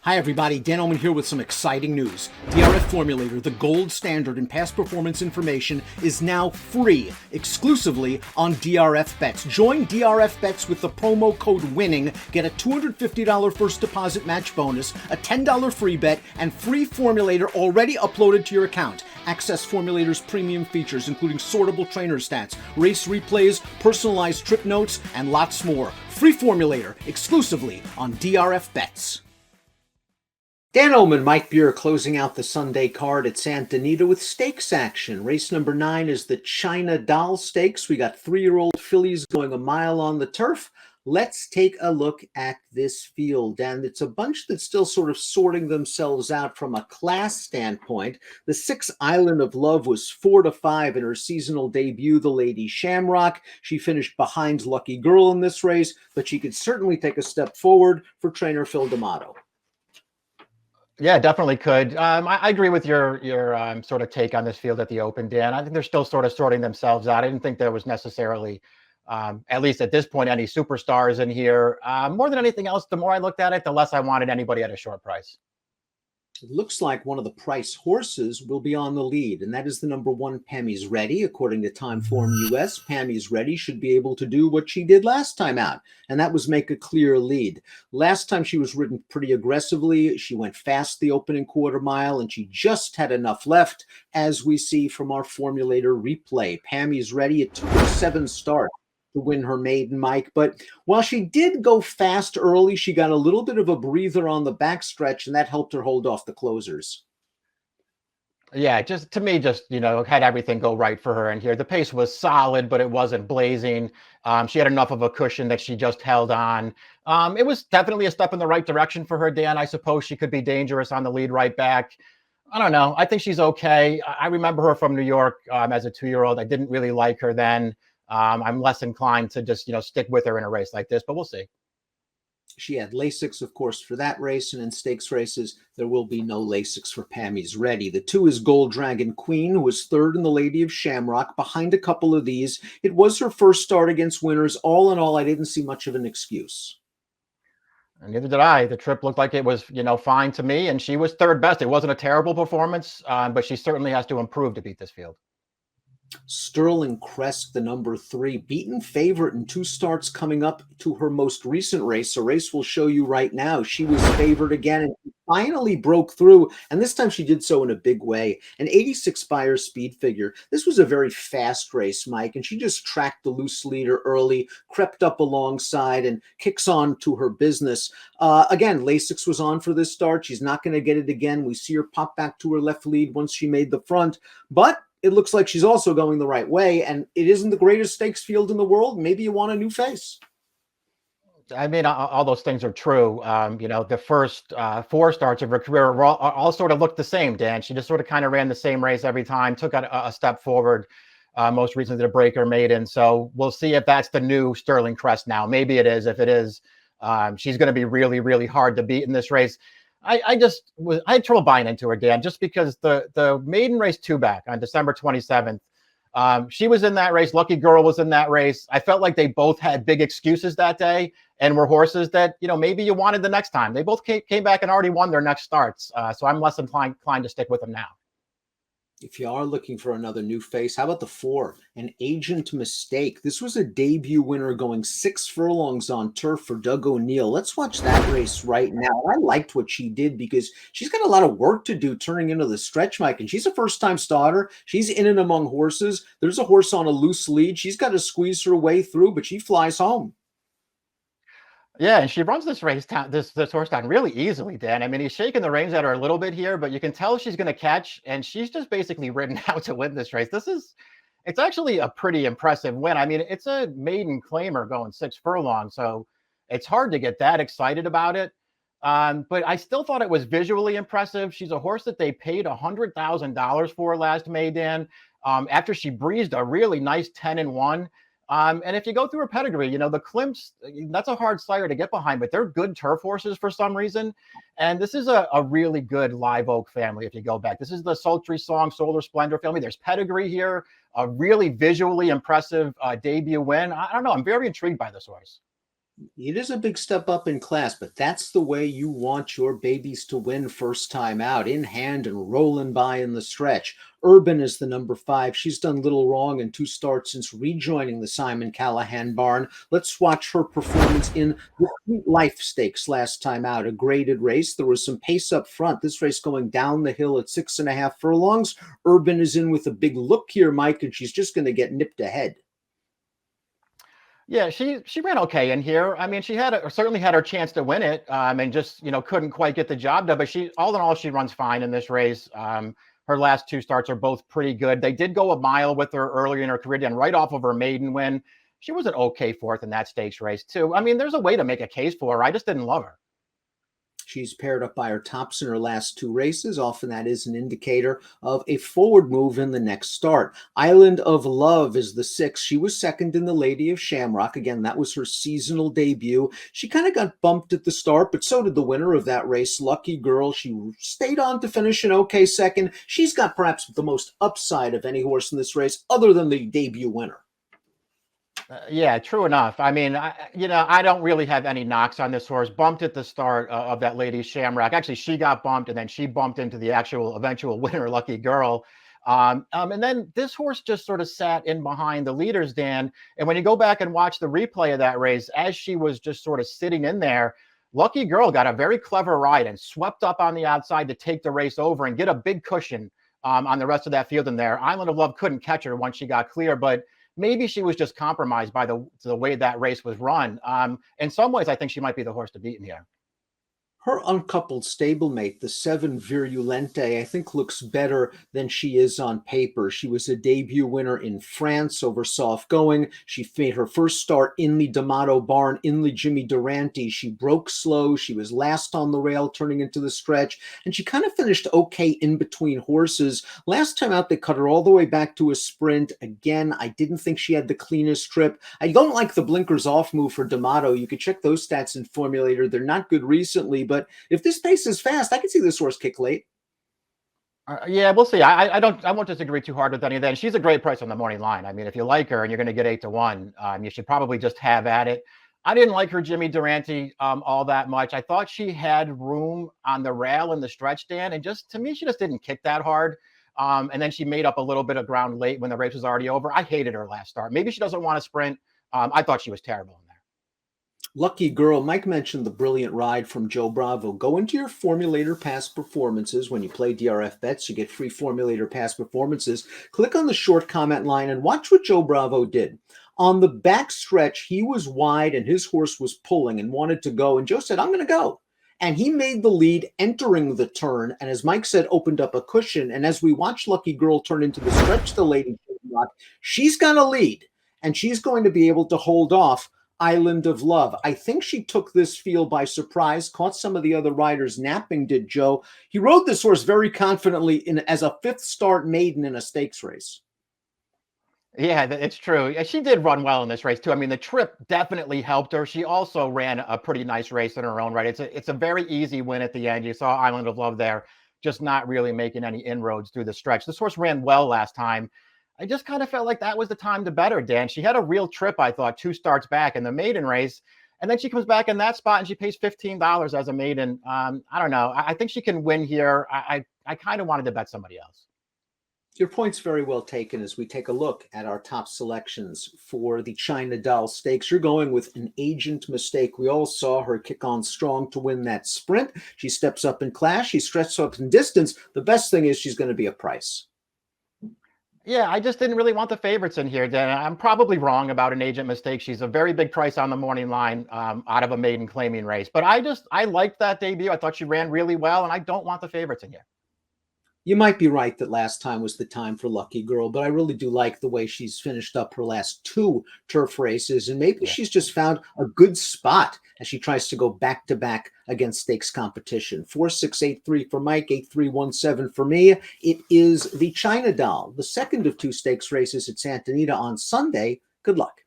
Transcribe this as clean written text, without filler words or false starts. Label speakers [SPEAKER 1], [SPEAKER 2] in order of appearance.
[SPEAKER 1] Hi everybody, Dan Illman here with some exciting news. DRF Formulator, the gold standard in past performance information, is now free exclusively on DRF Bets. Join DRF Bets with the promo code WINNING. Get a $250 first deposit match bonus, a $10 free bet, and free Formulator already uploaded to your account. Access Formulator's premium features, including sortable trainer stats, race replays, personalized trip notes, and lots more. Free Formulator exclusively on DRF Bets. Dan Illman, Mike Buer closing out the Sunday card at Santa Anita with stakes action. Race number 9 is the China Doll Stakes. We got 3-year-old fillies going a mile on the turf. Let's take a look at this field. And it's a bunch that's still sort of sorting themselves out from a class standpoint. The 6 Island of Love was 4-5 in her seasonal debut, the Lady Shamrock. She finished behind Lucky Girl in this race, but she could certainly take a step forward for trainer Phil D'Amato.
[SPEAKER 2] Yeah, definitely could. I agree with your sort of take on this field at the Open, Dan. I think they're still sort of sorting themselves out. I didn't think there was necessarily, at least at this point, any superstars in here. More than anything else, the more I looked at it, the less I wanted anybody at a short price.
[SPEAKER 1] It looks like one of the price horses will be on the lead, and that is the number 1, Pammy's Ready. According to Timeform US, Pammy's Ready should be able to do what she did last time out, and that was make a clear lead. Last time she was ridden pretty aggressively. She went fast the opening quarter mile, and she just had enough left, as we see from our Formulator replay. Pammy's Ready, it took her 7 starts to win her maiden, Mike. But while she did go fast early, she got a little bit of a breather on the backstretch, and that helped her hold off the closers.
[SPEAKER 2] Yeah, just to me, had everything go right for her in here. The pace was solid, but it wasn't blazing. She had enough of a cushion that she just held on. It was definitely a step in the right direction for her, Dan. I suppose she could be dangerous on the lead right back. I don't know. I think she's okay. I remember her from New York as a 2-year-old. I didn't really like her then. I'm less inclined to just, stick with her in a race like this, but we'll see.
[SPEAKER 1] She had Lasix, of course, for that race, and in stakes races, there will be no Lasix for Pammy's Ready. The 2 is Gold Dragon Queen, who was 3rd in the Lady of Shamrock, behind a couple of these. It was her first start against winners. All in all, I didn't see much of an excuse.
[SPEAKER 2] And neither did I. The trip looked like it was, fine to me, and she was 3rd best. It wasn't a terrible performance, but she certainly has to improve to beat this field.
[SPEAKER 1] Sterling Crest, the number 3, beaten favorite in 2 starts coming up to her most recent race. A race we'll show you right now. She was favored again and finally broke through, and this time she did so in a big way. An 86 Spire speed figure. This was a very fast race, Mike, and she just tracked the loose leader early, crept up alongside, and kicks on to her business. Again, Lasix was on for this start. She's not going to get it again. We see her pop back to her left lead once she made the front, but it looks like she's also going the right way, and it isn't the greatest stakes field in the world. Maybe you want a new face.
[SPEAKER 2] I mean, all those things are true. The first 4 starts of her career all sort of looked the same, Dan. She just sort of kind of ran the same race every time, took a step forward, most recently the Breaker Maiden. So we'll see if that's the new Sterling Crest now. Maybe it is. If it is, she's going to be really, really hard to beat in this race. I had trouble buying into her, Dan, just because the maiden race 2 back on December 27th, she was in that race. Lucky Girl was in that race. I felt like they both had big excuses that day and were horses that, maybe you wanted the next time. They both came back and already won their next starts. So I'm less inclined to stick with them now.
[SPEAKER 1] If you are looking for another new face, how about the 4, an Agent Mistake? This was a debut winner going 6 furlongs on turf for Doug O'Neill. Let's watch that race right now. I liked what she did because she's got a lot of work to do turning into the stretch, Mike, and she's a first-time starter. She's in and among horses. There's a horse on a loose lead. She's got to squeeze her way through, but she flies home.
[SPEAKER 2] Yeah, and she runs this race down, this horse down really easily, Dan. I mean, he's shaking the reins at her a little bit here, but you can tell she's going to catch, and she's just basically ridden out to win this race. It's actually a pretty impressive win. I mean, it's a maiden claimer going 6 furlongs, so it's hard to get that excited about it. But I still thought it was visually impressive. She's a horse that they paid $100,000 for last May, Dan, after she breezed a really nice 10-1. And if you go through her pedigree, the Klimts, that's a hard sire to get behind, but they're good turf horses for some reason. And this is a really good live oak family if you go back. This is the Sultry Song, Solar Splendor family. There's pedigree here, a really visually impressive debut win. I don't know. I'm very intrigued by this horse.
[SPEAKER 1] It is a big step up in class, but that's the way you want your babies to win first time out, in hand and rolling by in the stretch. Urban is the number 5. She's done little wrong in 2 starts since rejoining the Simon Callahan barn. Let's watch her performance in the Sweet Life Stakes last time out, a graded race. There was some pace up front. This race going down the hill at 6.5 furlongs. Urban is in with a big look here, Mike, and she's just going to get nipped ahead.
[SPEAKER 2] Yeah, she ran okay in here. I mean, she certainly had her chance to win it, and just couldn't quite get the job done. But she, all in all, she runs fine in this race. Her last 2 starts are both pretty good. They did go a mile with her earlier in her career, and right off of her maiden win, she was an okay fourth in that stakes race too. I mean, there's a way to make a case for her. I just didn't love her.
[SPEAKER 1] She's paired up by her tops in her last 2 races. Often that is an indicator of a forward move in the next start. Island of Love is the 6th. She was second in the Lady of Shamrock. Again, that was her seasonal debut. She kind of got bumped at the start, but so did the winner of that race, Lucky Girl. She stayed on to finish an okay second. She's got perhaps the most upside of any horse in this race, other than the debut winner.
[SPEAKER 2] Yeah, true enough. I mean, I don't really have any knocks on this horse. Bumped at the start of that Lady Shamrock. Actually, she got bumped, and then she bumped into the actual eventual winner, Lucky Girl. And then this horse just sort of sat in behind the leaders, Dan. And when you go back and watch the replay of that race, as she was just sort of sitting in there, Lucky Girl got a very clever ride and swept up on the outside to take the race over and get a big cushion on the rest of that field in there. Island of Love couldn't catch her once she got clear, but maybe she was just compromised by the way that race was run. In some ways, I think she might be the horse to beat in here.
[SPEAKER 1] Her uncoupled stablemate, the 7 Virulente, I think looks better than she is on paper. She was a debut winner in France over soft going. She made her first start in the D'Amato barn in the Jimmy Durante. She broke slow. She was last on the rail turning into the stretch, and she kind of finished okay in between horses. Last time out, they cut her all the way back to a sprint. Again, I didn't think she had the cleanest trip. I don't like the blinkers off move for D'Amato. You could check those stats in Formulator. They're not good recently, but if this pace is fast, I can see this horse kick late.
[SPEAKER 2] Yeah, we'll see. I won't disagree too hard with any of that. She's a great price on the morning line. I mean, if you like her and you're going to get 8-1, you should probably just have at it. I didn't like her Jimmy Durante all that much. I thought she had room on the rail in the stretch, Dan, and just to me, she just didn't kick that hard. And then she made up a little bit of ground late when the race was already over. I hated her last start. Maybe she doesn't want to sprint. I thought she was terrible.
[SPEAKER 1] Lucky Girl, Mike mentioned the brilliant ride from Joe Bravo. Go into your Formulator past performances. When you play DRF Bets, you get free Formulator past performances. Click on the short comment line and watch what Joe Bravo did. On the back stretch, he was wide and his horse was pulling and wanted to go. And Joe said, I'm going to go. And he made the lead entering the turn. And as Mike said, opened up a cushion. And as we watch Lucky Girl turn into the stretch, the Lady Rock, she's got a lead. And she's going to be able to hold off Island of Love. I think she took this field by surprise, caught some of the other riders napping, did Joe. He rode this horse very confidently as a 5th start maiden in a stakes race.
[SPEAKER 2] Yeah, it's true. She did run well in this race too. I mean, the trip definitely helped her. She also ran a pretty nice race in her own right. It's a very easy win at the end. You saw Island of Love there, just not really making any inroads through the stretch. This horse ran well last time. I just kind of felt like that was the time to bet her, Dan. She had a real trip, I thought, 2 starts back in the maiden race. And then she comes back in that spot and she pays $15 as a maiden. I don't know. I think she can win here. I kind of wanted to bet somebody else.
[SPEAKER 1] Your point's very well taken as we take a look at our top selections for the China Doll Stakes. You're going with an agent mistake. We all saw her kick on strong to win that sprint. She steps up in class. She stretches up in distance. The best thing is she's going to be a price.
[SPEAKER 2] Yeah, I just didn't really want the favorites in here, Dan. I'm probably wrong about an agent mistake. She's a very big price on the morning line out of a maiden claiming race. But I liked that debut. I thought she ran really well, and I don't want the favorites in here.
[SPEAKER 1] You might be right that last time was the time for Lucky Girl, but I really do like the way she's finished up her last 2 turf races, and maybe she's just found a good spot as she tries to go back-to-back against stakes competition. 4683 for Mike, 8317 for me. It is the China Doll, the second of 2 stakes races at Santa Anita on Sunday. Good luck.